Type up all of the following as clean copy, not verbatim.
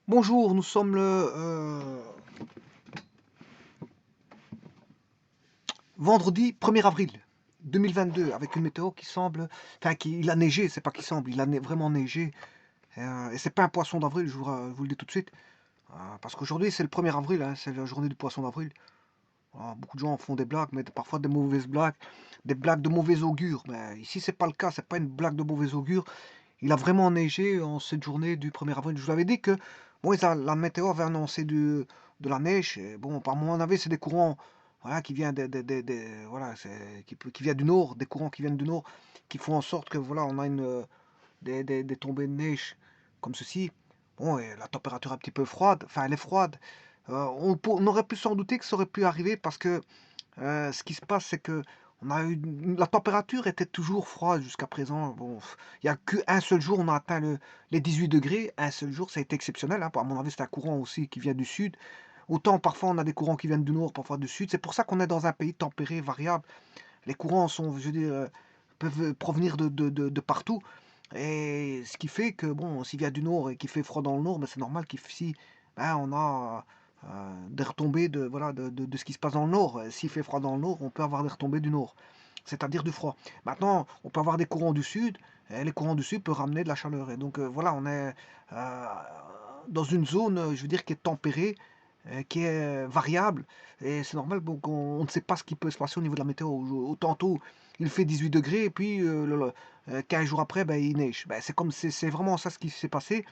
Bonjour, nous sommes le vendredi 1er avril 2022 avec une météo qui semble, enfin il a neigé, c'est pas qu'il semble, il a vraiment neigé et c'est pas un poisson d'avril, je vous le dis tout de suite, parce qu'aujourd'hui c'est le 1er avril, hein, c'est la journée du poisson d'avril. Voilà, beaucoup de gens font des blagues, mais parfois des mauvaises blagues, des blagues de mauvais augure. Mais ici c'est pas le cas, c'est pas une blague de mauvais augure. Il a vraiment neigé en cette journée du 1er avril. Je vous avais dit que bon, la météo avait annoncé de la neige. Et bon, par mon avis, c'est des courants voilà, qui viennent, voilà, qui viennent du nord, des courants qui viennent du nord, qui font en sorte que voilà, on a des tombées de neige comme ceci. Bon, et la température est un petit peu froide, enfin elle est froide. On aurait pu s'en douter que ça aurait pu arriver parce que ce qui se passe, c'est que on a eu la température était toujours froide jusqu'à présent. Bon, il y a qu'un seul jour, on a atteint les 18 degrés. Un seul jour, ça a été exceptionnel, hein. À mon avis, c'est un courant aussi qui vient du sud. Autant parfois on a des courants qui viennent du nord, parfois du sud. C'est pour ça qu'on est dans un pays tempéré, variable. Les courants sont, je veux dire, peuvent provenir de partout. Et ce qui fait que, bon, s'il vient du nord et qu'il fait froid dans le nord, ben, c'est normal qu'ici, ben, on a des retombées voilà, de ce qui se passe dans le nord. S'il fait froid dans le nord, on peut avoir des retombées du nord, c'est-à-dire du froid. Maintenant, on peut avoir des courants du sud, et les courants du sud peuvent ramener de la chaleur. Et donc, voilà, on est euh, dans une zone, je veux dire, qui est tempérée, qui est variable. Et c'est normal, donc on ne sait pas ce qui peut se passer au niveau de la météo. Tantôt, il fait 18 degrés, et puis 15 jours après, ben, il neige. Ben, c'est vraiment ça ce qui s'est passé.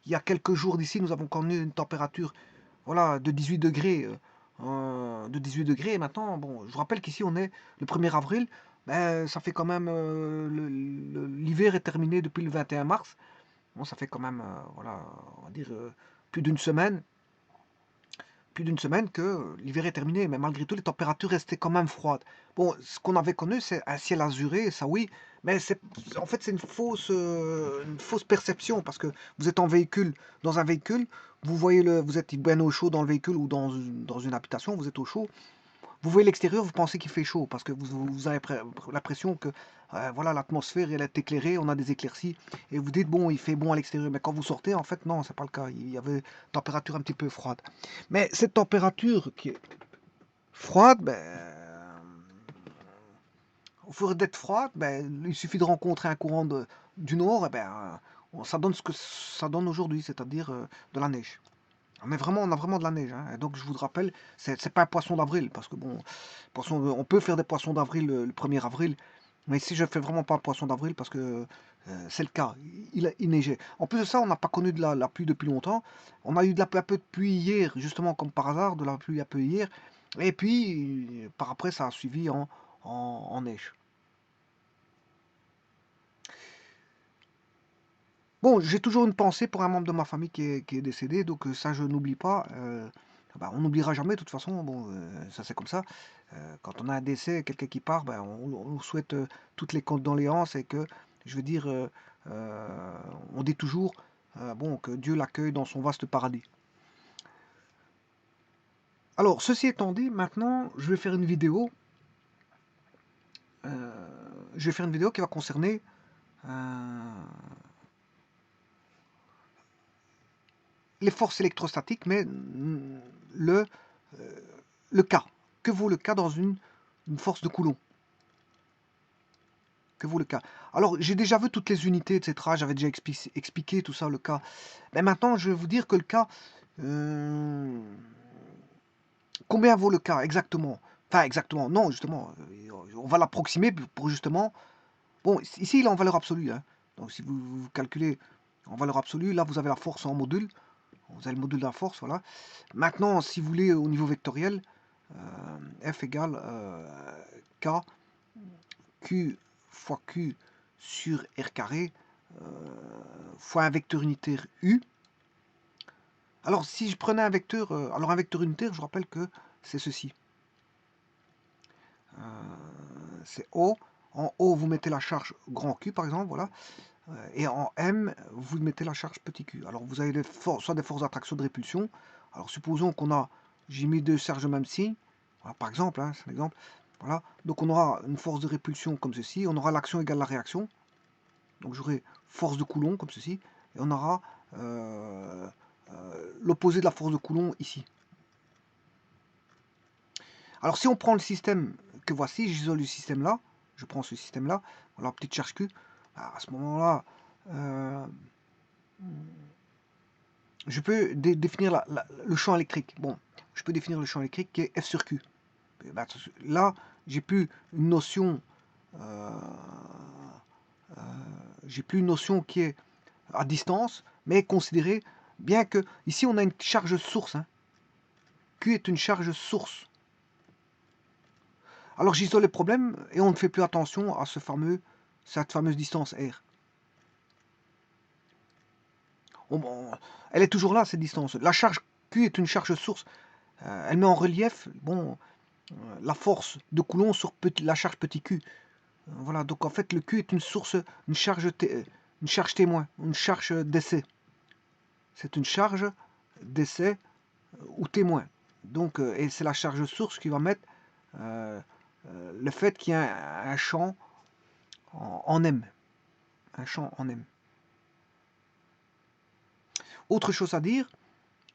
Il y a quelques jours d'ici, nous avons connu une température voilà, de 18 degrés. De 18 degrés. Et maintenant, bon, je vous rappelle qu'ici, on est le 1er avril. Ben, ça fait quand même. L'hiver est terminé depuis le 21 mars. Bon, ça fait quand même, voilà, on va dire, plus d'une semaine que l'hiver est terminé, mais malgré tout, les températures restaient quand même froides. Bon, ce qu'on avait connu, c'est un ciel azuré, ça oui, mais en fait, c'est une fausse perception, parce que vous êtes dans un véhicule, vous êtes bien au chaud dans le véhicule ou dans une habitation, vous êtes au chaud, vous voyez l'extérieur, vous pensez qu'il fait chaud parce que vous avez l'impression que voilà, l'atmosphère elle est éclairée, on a des éclaircies et vous dites bon, il fait bon à l'extérieur. Mais quand vous sortez, en fait, non, c'est pas le cas. Il y avait une température un petit peu froide. Mais cette température qui est froide, ben, au fur d'être froide, ben, il suffit de rencontrer un courant du nord, et ben, ça donne ce que ça donne aujourd'hui, c'est-à-dire de la neige. On a vraiment de la neige, hein. Et donc je vous le rappelle, c'est pas un poisson d'avril, parce que bon, on peut faire des poissons d'avril le 1er avril, mais ici je fais vraiment pas un poisson d'avril parce que c'est le cas. Il neigeait. En plus de ça, on n'a pas connu de la pluie depuis longtemps. On a eu un peu de pluie hier, justement comme par hasard, de la pluie un peu hier. Et puis par après, ça a suivi en neige. Bon, j'ai toujours une pensée pour un membre de ma famille qui est décédé, donc ça je n'oublie pas. Bah, on n'oubliera jamais de toute façon, bon, ça c'est comme ça. Quand on a un décès, quelqu'un qui part, ben, on souhaite toutes les condoléances et que, je veux dire, euh, on dit toujours bon, que Dieu l'accueille dans son vaste paradis. Alors, ceci étant dit, maintenant, euh, je vais faire une vidéo qui va concerner euh, les forces électrostatiques, mais le, euh, le cas. Que vaut le cas dans une force de Coulomb? Que vaut le cas? Alors, j'ai déjà vu toutes les unités, etc. J'avais déjà expliqué tout ça, le cas. Mais maintenant, je vais vous dire que le cas. euh, combien vaut le cas exactement? Enfin, exactement, non, justement. On va l'approximer pour justement. Bon, ici, il est en valeur absolue, hein. Donc, si vous calculez en valeur absolue, là, vous avez la force en module. Vous avez le module de la force, voilà. Maintenant, si vous voulez, au niveau vectoriel, F égale K, Q fois Q sur R carré, fois un vecteur unitaire U. Alors, si je prenais un vecteur, alors un vecteur unitaire, je vous rappelle que c'est ceci. C'est O. En O, vous mettez la charge grand Q, par exemple, voilà. Et en M, vous mettez la charge petit q. Alors vous avez soit des forces d'attraction de répulsion. Alors supposons qu'on a, j'ai mis deux charges de même signe, voilà, par exemple, hein, c'est un exemple. Voilà. Donc on aura une force de répulsion comme ceci, on aura l'action égale la réaction. Donc j'aurai force de Coulomb comme ceci, et on aura l'opposé de la force de Coulomb ici. Alors si on prend le système que voici, j'isole le système là, je prends ce système là, voilà, petite charge Q, à ce moment-là, je peux définir le champ électrique. Bon, je peux définir le champ électrique qui est F sur Q. Ben, là, j'ai plus une notion, j'ai plus une notion qui est à distance, mais considérée, bien que ici on a une charge source. Hein. Q est une charge source. Alors j'isole les problèmes et on ne fait plus attention à cette fameuse distance R. Elle est toujours là, cette distance. La charge Q est une charge source. Elle met en relief la force de Coulomb sur la charge petit q. Voilà, donc en fait le Q est une source, une charge témoin, une charge d'essai. C'est une charge d'essai ou témoin. Donc, et c'est la charge source qui va mettre le fait qu'il y a un champ en M. Un champ en M. Autre chose à dire,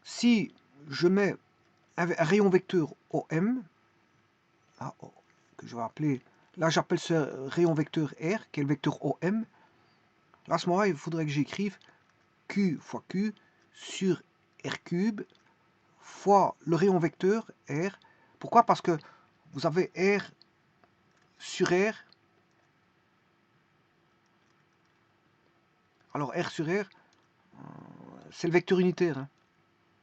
si je mets un rayon vecteur OM, que je vais appeler, là j'appelle ce rayon vecteur R, qui est le vecteur OM, là, à ce moment-là, il faudrait que j'écrive Q fois Q sur R cube fois le rayon vecteur R. Pourquoi? Parce que vous avez R sur R. Alors R sur R, c'est le vecteur unitaire. Hein.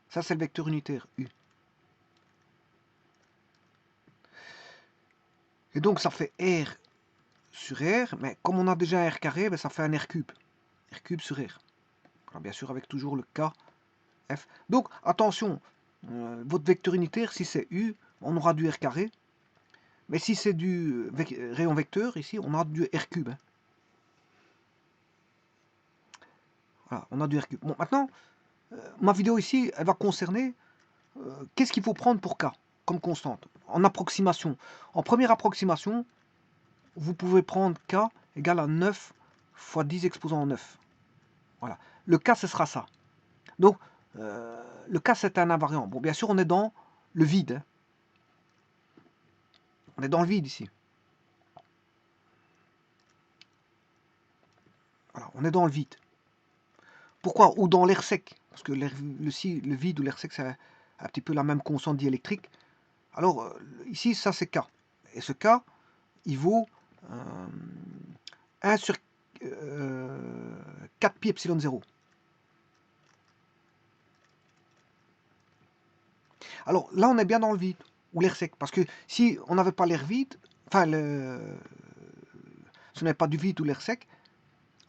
Ça, c'est le vecteur unitaire U. Et donc, ça fait R sur R, mais comme on a déjà un R carré, ben, ça fait un R cube. R cube sur R. Alors, bien sûr, avec toujours le K, F. Donc, attention, votre vecteur unitaire, si c'est U, on aura du R carré. Mais si c'est du rayon vecteur, ici, on a du R cube. Hein. Voilà, on a du R cube. Bon, maintenant, ma vidéo ici, elle va concerner qu'est-ce qu'il faut prendre pour K comme constante, en approximation. En première approximation, vous pouvez prendre K égale à 9 fois 10 exposant 9. Voilà. Le K, ce sera ça. Donc, le K, c'est un invariant. Bon, bien sûr, on est dans le vide. Hein. On est dans le vide ici. Voilà, on est dans le vide. Pourquoi? Ou dans l'air sec. Parce que le vide ou l'air sec, c'est un petit peu la même constante diélectrique. Alors, ici, ça, c'est K. Et ce K, il vaut 1 sur 4 pi epsilon 0. Alors, là, on est bien dans le vide, ou l'air sec. Parce que si on n'avait pas l'air vide, enfin, ce n'est pas du vide ou l'air sec,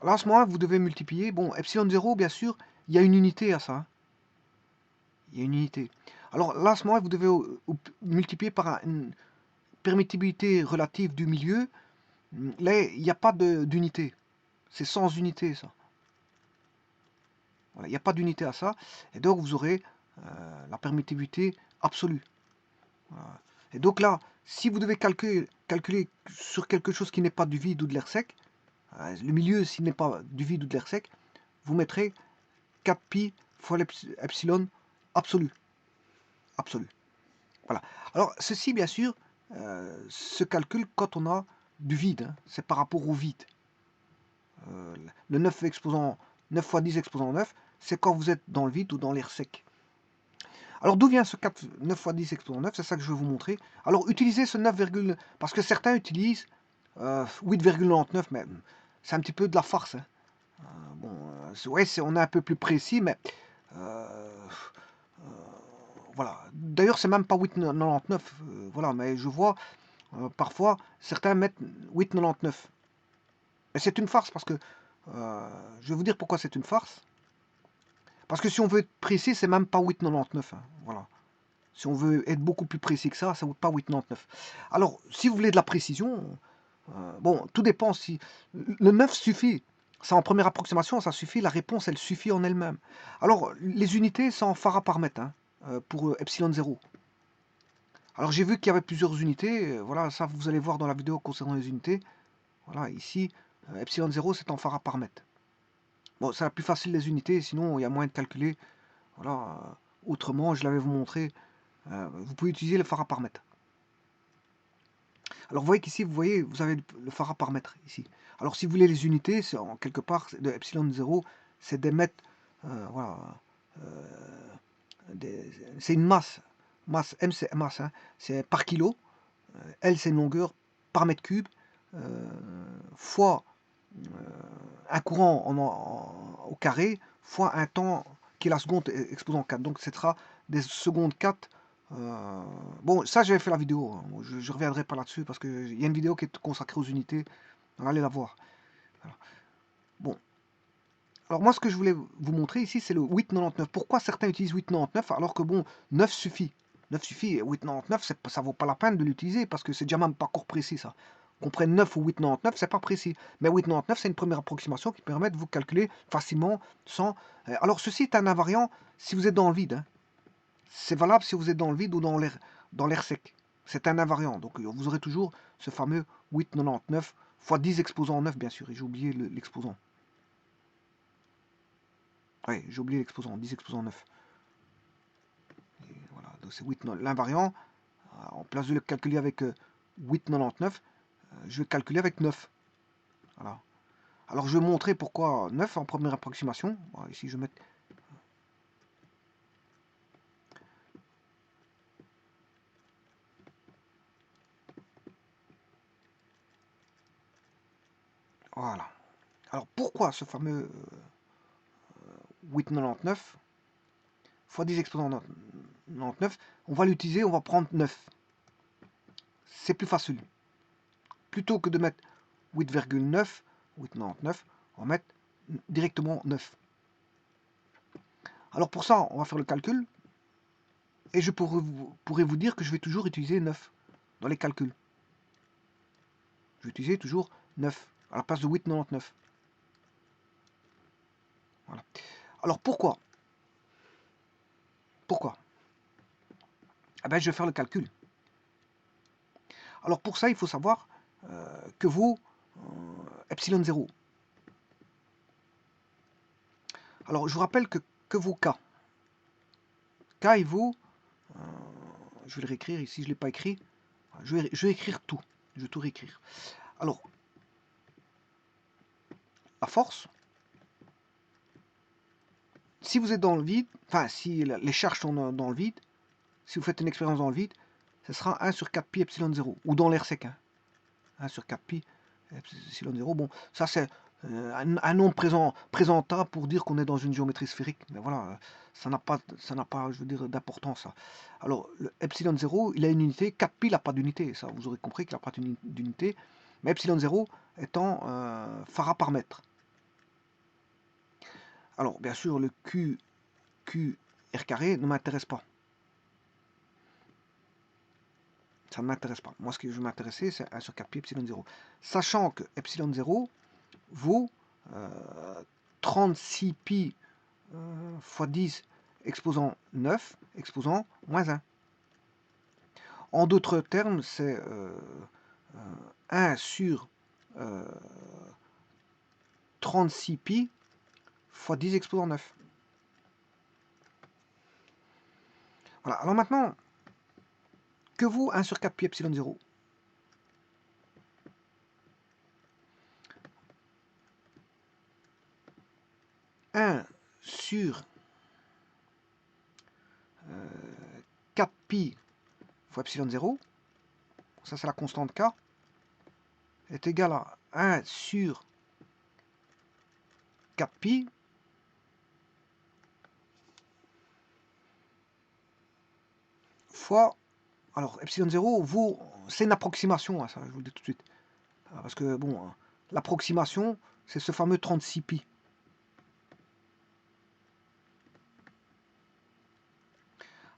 là, à ce moment-là, vous devez multiplier. Bon, epsilon 0, bien sûr, il y a une unité à ça. Hein. Il y a une unité. Alors là, à ce moment-là, vous devez multiplier par une permittibilité relative du milieu. Là, il n'y a pas d'unité. C'est sans unité, ça. Voilà, il n'y a pas d'unité à ça. Et donc, vous aurez la permittivité absolue. Voilà. Et donc là, si vous devez calculer sur quelque chose qui n'est pas du vide ou de l'air sec, le milieu, s'il n'est pas du vide ou de l'air sec, vous mettrez 4pi fois l'epsilon absolu. Absolu. Voilà. Alors, ceci, bien sûr, se calcule quand on a du vide. Hein. C'est par rapport au vide. Le 9 fois 10 exposant 9, c'est quand vous êtes dans le vide ou dans l'air sec. Alors, d'où vient ce 9 fois 10 exposant 9? C'est ça que je vais vous montrer. Alors, utilisez ce 9, parce que certains utilisent 8,99, mais c'est un petit peu de la farce. Hein. Bon, ouais, on est un peu plus précis, mais voilà. D'ailleurs, c'est même pas 8,99. Voilà, mais je vois parfois certains mettent 8,99. Mais c'est une farce parce que je vais vous dire pourquoi c'est une farce. Parce que si on veut être précis, c'est même pas 8,99. Hein, voilà. Si on veut être beaucoup plus précis que ça ne vaut pas 8,99. Alors, si vous voulez de la précision, bon, tout dépend si. Le 9 suffit. Ça, en première approximation, ça suffit. La réponse, elle suffit en elle-même. Alors, les unités, c'est en farad par mètre hein, pour epsilon 0. Alors, j'ai vu qu'il y avait plusieurs unités. Voilà, ça, vous allez voir dans la vidéo concernant les unités. Voilà, ici, epsilon 0, c'est en farad par mètre. Bon, c'est la plus facile les unités, sinon, il y a moyen de calculer. Voilà, Autrement, je l'avais vous montré, vous pouvez utiliser le Faraparamètre. Alors vous voyez qu'ici, vous avez le Faraparamètre ici. Alors si vous voulez les unités, c'est en quelque part de epsilon 0, c'est des mètres, voilà, c'est une masse. Masse, M c'est masse, hein, c'est par kilo, L c'est une longueur par mètre cube, fois un courant au carré, fois un temps qui est la seconde exposant 4. Donc ce sera des secondes 4. Bon, ça j'avais fait la vidéo, hein. Je reviendrai pas là-dessus parce qu'il y a une vidéo qui est consacrée aux unités. Allez la voir. Voilà. Bon. Alors moi ce que je voulais vous montrer ici c'est le 8,99. Pourquoi certains utilisent 8,99 alors que bon, 9 suffit. 9 suffit, 8,99 ça vaut pas la peine de l'utiliser parce que c'est déjà même pas encore précis ça. Qu'on prenne 9 ou 8,99 c'est pas précis. Mais 8,99 c'est une première approximation qui permet de vous calculer facilement sans... Alors ceci est un invariant si vous êtes dans le vide, hein. C'est valable si vous êtes dans le vide ou dans l'air sec. C'est un invariant. Donc vous aurez toujours ce fameux 8,99 fois 10 exposant 9 bien sûr. Et j'ai oublié l'exposant. Oui, j'ai oublié l'exposant, 10 exposant 9. Et voilà, donc c'est 8, l'invariant, en place de le calculer avec 8,99, je vais calculer avec 9. Voilà. Alors je vais montrer pourquoi 9 en première approximation. Voilà, ici je vais mettre... Voilà. Alors pourquoi ce fameux 8,99 fois 10 exposant 99, on va l'utiliser, on va prendre 9. C'est plus facile. Plutôt que de mettre 8,9, 8,99, on va mettre directement 9. Alors pour ça, on va faire le calcul. Et je pourrais vous dire que je vais toujours utiliser 9 dans les calculs. Je vais utiliser toujours 9 à la place de 8,99. Voilà. Alors pourquoi? Pourquoi? Eh bien, je vais faire le calcul. Alors pour ça, il faut savoir que vaut epsilon 0. Alors je vous rappelle que vaut K. K, il vaut... je vais le réécrire ici, je ne l'ai pas écrit. Je vais écrire tout. Je vais tout réécrire. Alors, la force, si vous êtes dans le vide, enfin si les charges sont dans le vide, si vous faites une expérience dans le vide, ce sera 1 sur 4 pi epsilon 0, ou dans l'air sec, hein. 1 sur 4 pi epsilon 0, bon, ça c'est un nombre présentable pour dire qu'on est dans une géométrie sphérique, mais voilà, ça n'a pas, je veux dire, d'importance, ça. Alors, le epsilon 0, il a une unité, 4 pi n'a pas d'unité, ça vous aurez compris qu'il n'a pas d'unité, mais epsilon 0 étant farad par mètre. Alors, bien sûr, le Q R carré ne m'intéresse pas. Ça ne m'intéresse pas. Moi, ce que je m'intéresser, c'est 1 sur 4 pi epsilon 0. Sachant que epsilon 0 vaut 36 pi fois 10 exposant 9 exposant moins 1. En d'autres termes, c'est 1 sur 36 pi fois 10 exposant 9. Voilà. Alors maintenant, que vaut 1 sur 4 pi epsilon 0? Sur 4 pi fois epsilon 0, ça c'est la constante K, est égal à 1 sur 4 pi fois, alors epsilon 0 vaut, c'est une approximation, hein, ça je vous le dis tout de suite, parce que bon, hein, l'approximation c'est ce fameux 36 pi.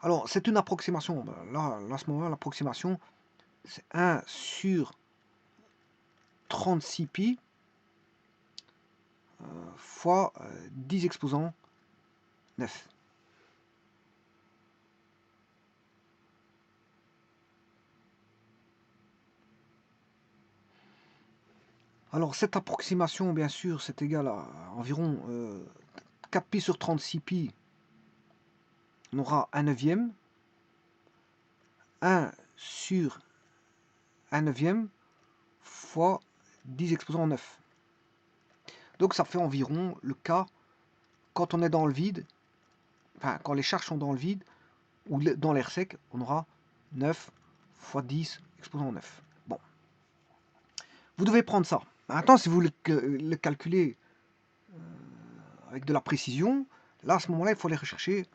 Alors c'est une approximation, là à ce moment-là l'approximation c'est 1 sur 36 pi fois 10 exposant 9. Alors cette approximation, bien sûr, c'est égal à environ 4 pi sur 36 pi on aura un neuvième, 1 sur 1 neuvième fois 10 exposant 9. Donc ça fait environ le cas quand on est dans le vide, enfin quand les charges sont dans le vide, ou dans l'air sec, on aura 9 fois 10 exposant 9. Bon, vous devez prendre ça. Maintenant, si vous le calculez avec de la précision, là, à ce moment-là, il faut aller rechercher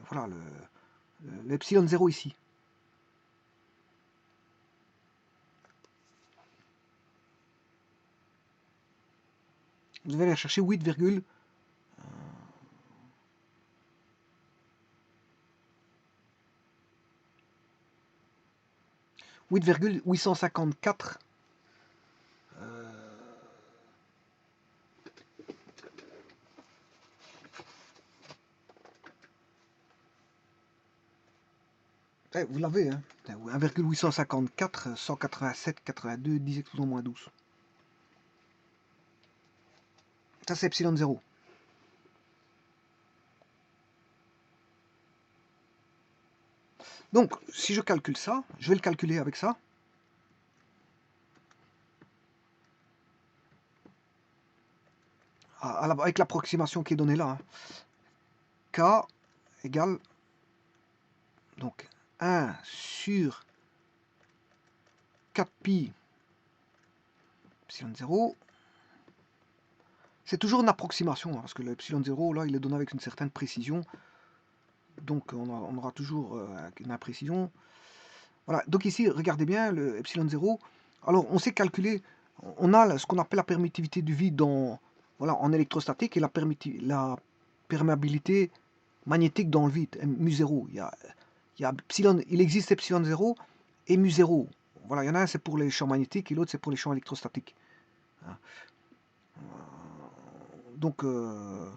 voilà, l'epsilon 0 ici. Vous devez aller chercher 8,854 vous l'avez, hein, 1,854, 187, 82, 10 exposant moins 12. Ça, c'est epsilon 0. Donc, si je calcule ça, je vais le calculer avec ça. Avec l'approximation qui est donnée là. Hein. K égale donc 1 sur 4 pi epsilon 0. C'est toujours une approximation, hein, parce que l'epsilon 0, là, il est donné avec une certaine précision. Donc, on aura toujours une imprécision. Voilà, donc ici, regardez bien, le epsilon 0. Alors, on sait calculer, on a ce qu'on appelle la permittivité du vide voilà, en électrostatique et la perméabilité magnétique dans le vide, mu0. Il existe epsilon 0 et mu0. Voilà, il y en a un, c'est pour les champs magnétiques et l'autre, c'est pour les champs électrostatiques. Donc, vous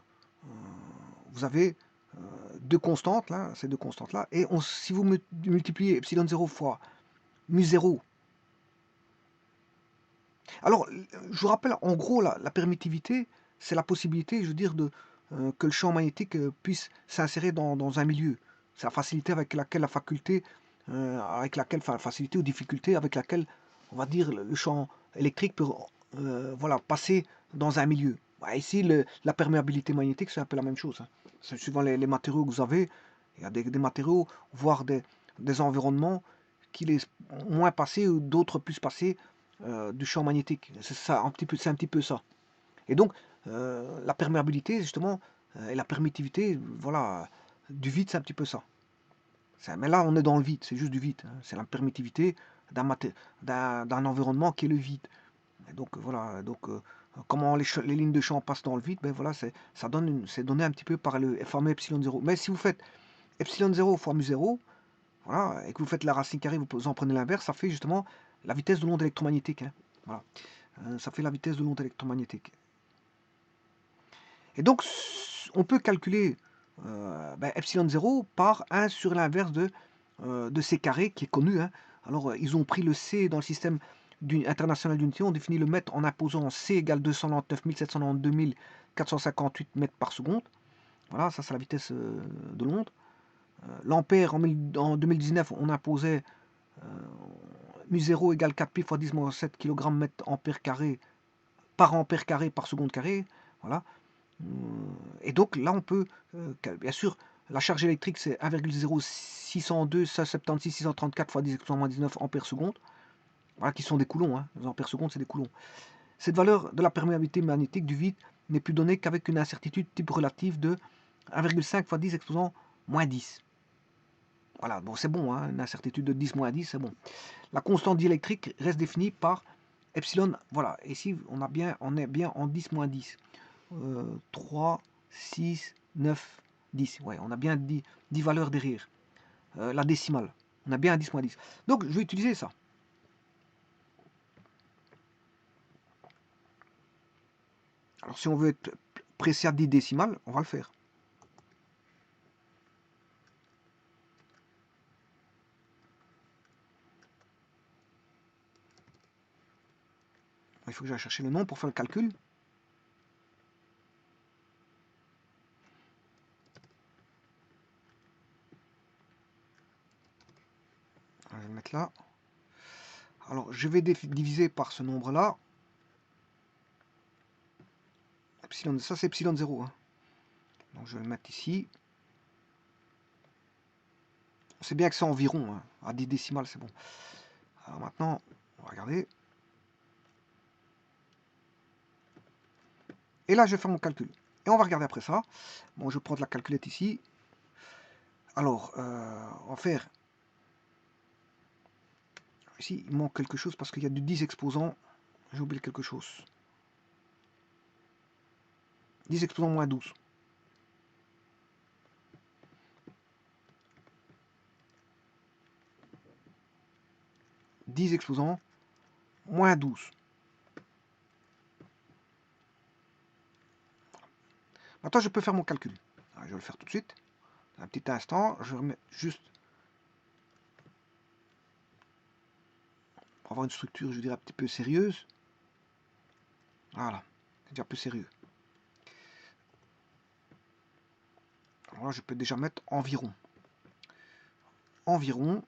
avez deux constantes, là, ces deux constantes-là, et si vous multipliez epsilon 0 fois mu0, alors, je vous rappelle, en gros, la permittivité, c'est la possibilité, je veux dire, que le champ magnétique puisse s'insérer dans un milieu. C'est la facilité avec laquelle la faculté, facilité ou difficulté avec laquelle, on va dire, le champ électrique peut voilà, passer dans un milieu. Bah, ici, la perméabilité magnétique, c'est un peu la même chose. Hein. C'est suivant les matériaux que vous avez. Il y a des matériaux, voire des environnements qui les moins passés ou d'autres plus passés du champ magnétique. C'est un petit peu ça. Et donc, la perméabilité, justement, et la permittivité, voilà, du vide, c'est un petit peu ça. Mais là, on est dans le vide, c'est juste du vide. Hein. C'est la permittivité d'un environnement qui est le vide. Et donc, voilà, donc, comment les lignes de champ passent dans le vide, ben voilà, c'est donné un petit peu par le fameux epsilon 0. Mais si vous faites epsilon 0 fois mu 0, voilà, et que vous faites la racine carrée, vous en prenez l'inverse, ça fait justement la vitesse de l'onde électromagnétique. Hein. Voilà. Ça fait la vitesse de l'onde électromagnétique. Et donc, on peut calculer epsilon 0 par 1 sur l'inverse de c carré, qui est connu. Hein. Alors, ils ont pris le c dans le système international d'unité, on définit le mètre en imposant c égale 299 792 458 mètres par seconde. Voilà, ça c'est la vitesse de l'onde. L'ampère, en 2019, on imposait mu0 égale 4 pi fois 10-7 kg mètre ampère carré par ampère carré par seconde carré. Voilà. Et donc là, on peut, bien sûr, la charge électrique, c'est 1,0602 576 634 fois 10 exponent moins 19 ampères seconde. Voilà, qui sont des coulombs. Hein. Les ampères seconde, c'est des coulombs. Cette valeur de la perméabilité magnétique du vide n'est plus donnée qu'avec une incertitude type relative de 1,5 fois 10 exposant moins 10. Voilà, bon, c'est bon, hein, une incertitude de 10 moins 10, c'est bon. La constante diélectrique reste définie par epsilon. Voilà, ici, on est bien en 10 moins 10. 3, 6, 9, 10. Ouais, on a bien 10 valeurs derrière. La décimale. On a bien un 10 moins 10. Donc, je vais utiliser ça. Alors, si on veut être précis à 10 décimales, on va le faire. Il faut que j'aille chercher le nom pour faire le calcul. vais le mettre là. Alors, je vais diviser par ce nombre-là. Epsilon, ça, c'est epsilon 0. Hein. Donc, je vais le mettre ici. C'est bien que c'est environ. Hein. À 10 décimales, c'est bon. Alors maintenant, on va regarder. Et là, je vais faire mon calcul. Et on va regarder après ça. Bon, je prends de la calculette ici. Alors, on va faire... Ici, il manque quelque chose parce qu'il y a du 10 exposants. J'ai oublié quelque chose. 10 exposants moins 12. 10 exposants moins 12. Maintenant, je peux faire mon calcul. Alors, je vais le faire tout de suite. Un petit instant, je remets juste pour avoir une structure, je dirais, un petit peu sérieuse. Voilà, c'est déjà plus sérieux. Alors là, je peux déjà mettre environ. Environ.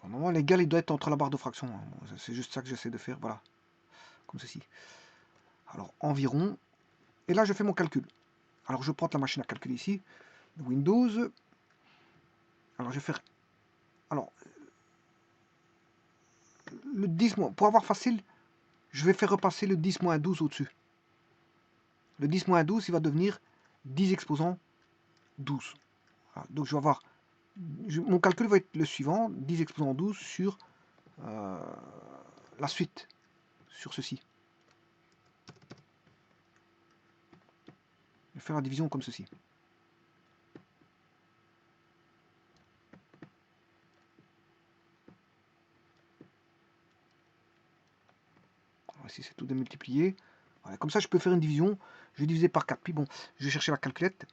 Normalement, l'égal, il doit être entre la barre de fraction. Hein. C'est juste ça que j'essaie de faire, voilà. Comme ceci. Alors, environ. Et là, je fais mon calcul. Alors, je prends la machine à calculer ici. Windows. Alors, je vais faire... Alors, le 10 moins... Pour avoir facile, je vais faire repasser le 10 moins 12 au-dessus. Le 10 moins 12, il va devenir 10 exposants 12. Voilà. Donc, je vais avoir... Mon calcul va être le suivant. 10 exposants 12 sur la suite. Sur ceci. Je vais faire la division comme ceci. Alors ici, c'est tout démultiplié. Voilà, comme ça, je peux faire une division. Je vais diviser par 4 pi. Bon, je vais chercher la calculette.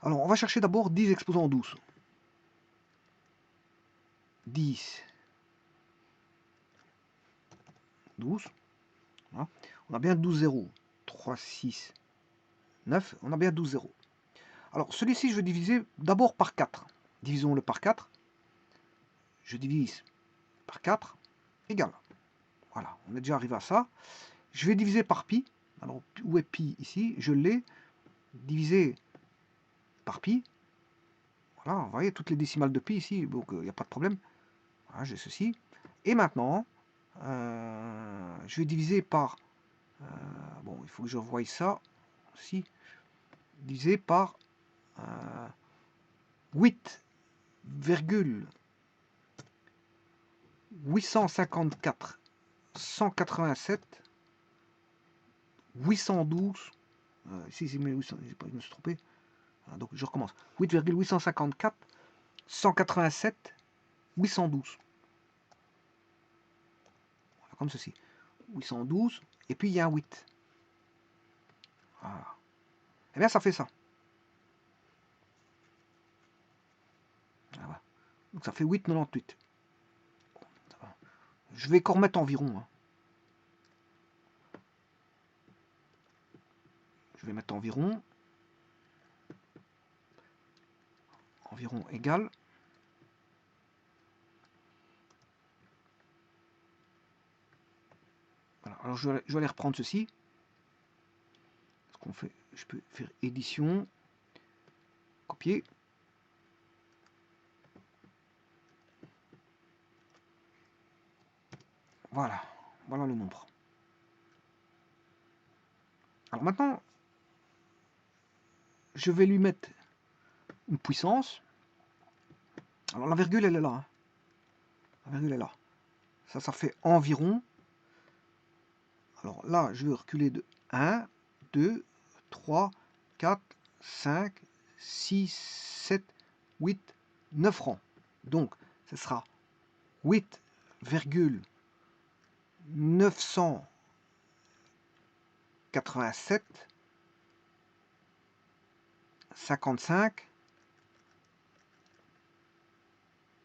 Alors, on va chercher d'abord 10 exposants 12. 10. 12. Voilà. On a bien 12 zéros. 3, 6, 9. On a bien 12 zéros. Alors, celui-ci, je vais diviser d'abord par 4. Divisons-le par 4. Je divise par 4. Égal. Voilà, on est déjà arrivé à ça. Je vais diviser par pi. Alors, où est pi ici? Je l'ai divisé par pi. Voilà, vous voyez, toutes les décimales de pi ici, donc il n'y a pas de problème. Voilà, j'ai ceci. Et maintenant, je vais diviser par... bon, il faut que je voie ça. Si, divisé par 8,854 187 812 ici c'est 1800, je me suis trompé. Donc je recommence. 8,854 187 812. Voilà, comme ceci. 812 et puis il y a un 8. Voilà. Et bien ça fait ça. Voilà. Donc ça fait 8,98. Je vais encore remettre environ. Hein. Je vais mettre environ. Environ égal. Voilà. Alors je vais aller reprendre ceci. Ce qu'on fait, je peux faire édition, copier. Voilà. Voilà le nombre. Alors maintenant, je vais lui mettre une puissance. Alors la virgule, elle est là. Hein. La virgule est là. Ça fait environ. Alors là, je vais reculer de 1, 2, 3, 4, 5, 6, 7, 8, 9 rangs. Donc, ce sera 8,987 55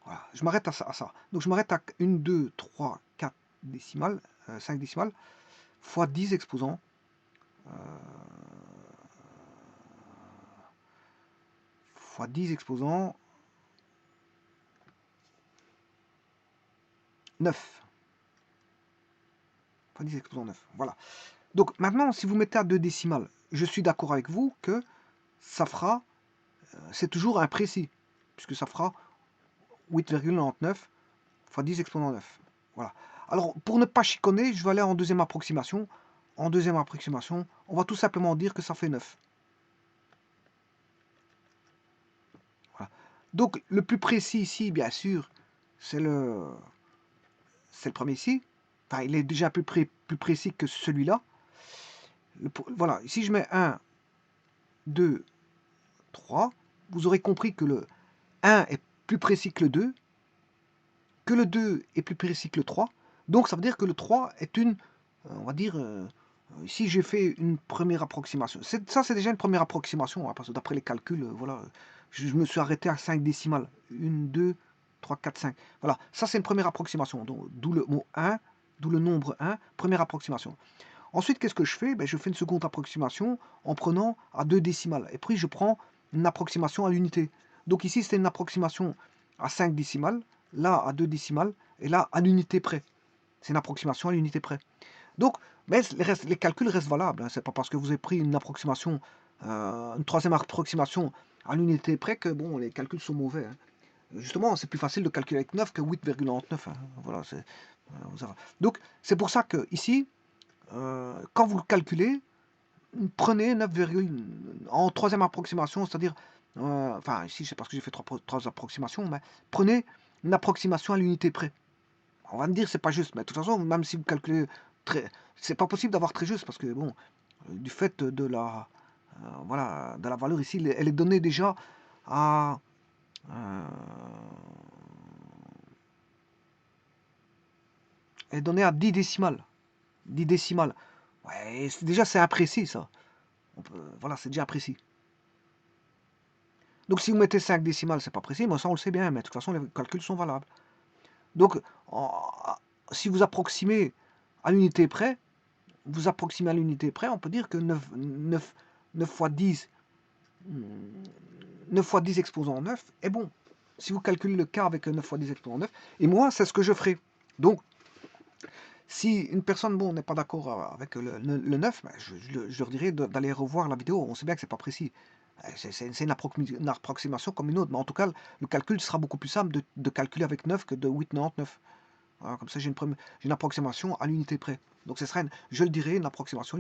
Voilà, je m'arrête à ça. Donc je m'arrête à 1, 2, 3, 4 décimales, 5 décimales, fois 10 exposants. Fois 10 exposants, 9. Fois 10 exposants 9. Voilà. Donc maintenant, si vous mettez à 2 décimales, je suis d'accord avec vous que ça fera, c'est toujours imprécis, puisque ça fera 8,99 fois 10 exposant 9. Voilà. Alors, pour ne pas chiconner, je vais aller en deuxième approximation. En deuxième approximation, on va tout simplement dire que ça fait 9. Voilà. Donc, le plus précis ici, bien sûr, c'est le premier ici. Enfin, il est déjà plus précis que celui-là. Voilà, ici je mets 1, 2, 3. Vous aurez compris que le 1 est plus précis que le 2 est plus précis que le 3. Donc ça veut dire que le 3 est une, on va dire, ici j'ai fait une première approximation. Ça c'est déjà une première approximation, hein, parce que d'après les calculs, voilà, je me suis arrêté à 5 décimales. 1, 2, 3, 4, 5. Voilà, ça c'est une première approximation, d'où le mot 1, d'où le nombre 1, première approximation. Ensuite, qu'est-ce que je fais? Ben, je fais une seconde approximation en prenant à 2 décimales. Et puis je prends une approximation à l'unité. Donc ici, c'est une approximation à 5 décimales, là à 2 décimales, et là à l'unité près. C'est une approximation à l'unité près. Donc, mais les calculs restent valables. Hein. C'est pas parce que vous avez pris une approximation, une troisième approximation à l'unité près que bon, les calculs sont mauvais. Hein. Justement, c'est plus facile de calculer avec 9 que 8,99. Hein. Voilà, donc, c'est pour ça que ici, quand vous le calculez, prenez 9, en troisième approximation, c'est-à-dire, enfin ici c'est parce que j'ai fait trois approximations, mais prenez une approximation à l'unité près. On va me dire c'est pas juste, mais de toute façon, même si vous calculez très, c'est pas possible d'avoir très juste parce que bon, du fait de la, voilà, de la valeur ici, elle est donnée déjà à, elle est donnée à 10 décimales. 10 décimales. Ouais, déjà c'est imprécis ça. Voilà, c'est déjà précis. Donc si vous mettez 5 décimales, c'est pas précis, mais ça on le sait bien, mais de toute façon les calculs sont valables. Donc si vous approximez à l'unité près, on peut dire que 9 fois 10, 9 fois 10 exposant 9 est bon. Si vous calculez le cas avec 9 fois 10 exposant 9, et moi c'est ce que je ferai. Donc si une personne bon, n'est pas d'accord avec le 9, ben, je leur dirais d'aller revoir la vidéo. On sait bien que c'est pas précis. C'est une approximation comme une autre. Mais en tout cas, le calcul sera beaucoup plus simple de calculer avec 9 que de 8,99. Voilà, comme ça, j'ai une approximation à l'unité près. Donc ce sera, je le dirais, une approximation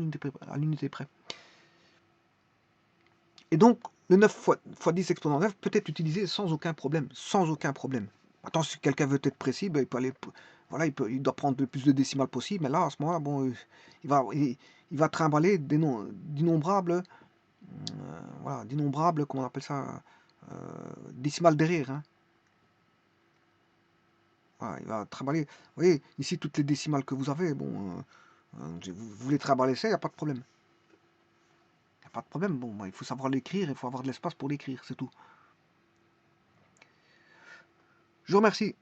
à l'unité près. Et donc, le 9 fois 10 exposant 9 peut être utilisé sans aucun problème. Sans aucun problème. Attends, si quelqu'un veut être précis, ben, il peut aller, voilà, il doit prendre le plus de décimales possible. Mais là, à ce moment-là, bon, il va trimballer d'innombrables, voilà, d'innombrables, comment on appelle ça, décimales derrière. Hein. Voilà, il va trimballer. Vous voyez, ici, toutes les décimales que vous avez, bon, vous voulez trimballer ça, il n'y a pas de problème. Il n'y a pas de problème. Bon, il faut savoir l'écrire, il faut avoir de l'espace pour l'écrire, c'est tout. Je vous remercie.